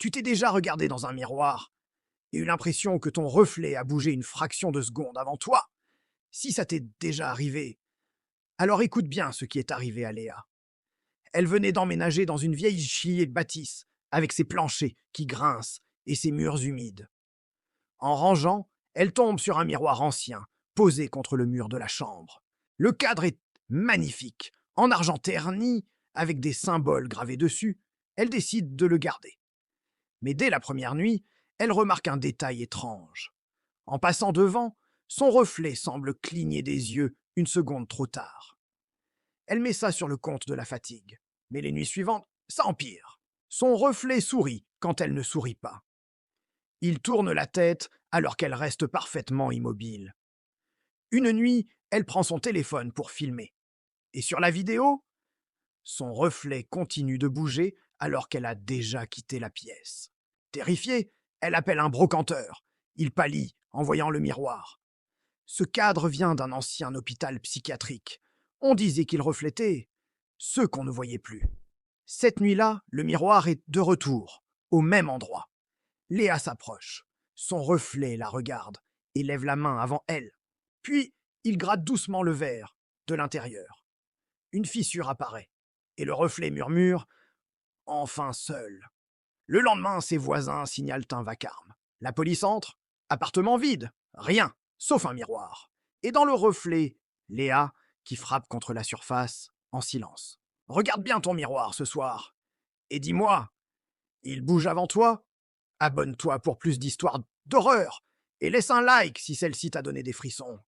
Tu t'es déjà regardé dans un miroir et eu l'impression que ton reflet a bougé une fraction de seconde avant toi? Si ça t'est déjà arrivé, alors écoute bien ce qui est arrivé à Léa. Elle venait d'emménager dans une vieille chier de bâtisse, avec ses planchers qui grincent et ses murs humides. En rangeant, elle tombe sur un miroir ancien, posé contre le mur de la chambre. Le cadre est magnifique, en argent terni, avec des symboles gravés dessus. Elle décide de le garder. Mais dès la première nuit, elle remarque un détail étrange. En passant devant, son reflet semble cligner des yeux une seconde trop tard. Elle met ça sur le compte de la fatigue. Mais les nuits suivantes, ça empire. Son reflet sourit quand elle ne sourit pas. Il tourne la tête alors qu'elle reste parfaitement immobile. Une nuit, elle prend son téléphone pour filmer. Et sur la vidéo, son reflet continue de bouger alors qu'elle a déjà quitté la pièce. Terrifiée, elle appelle un brocanteur. Il pâlit en voyant le miroir. Ce cadre vient d'un ancien hôpital psychiatrique. On disait qu'il reflétait ce qu'on ne voyait plus. Cette nuit-là, le miroir est de retour, au même endroit. Léa s'approche. Son reflet la regarde et lève la main avant elle. Puis, il gratte doucement le verre de l'intérieur. Une fissure apparaît et le reflet murmure « Enfin seul ». Le lendemain, ses voisins signalent un vacarme. La police entre, appartement vide, rien, sauf un miroir. Et dans le reflet, Léa, qui frappe contre la surface, en silence. Regarde bien ton miroir ce soir. Et dis-moi, il bouge avant toi? Abonne-toi pour plus d'histoires d'horreur. Et laisse un like si celle-ci t'a donné des frissons.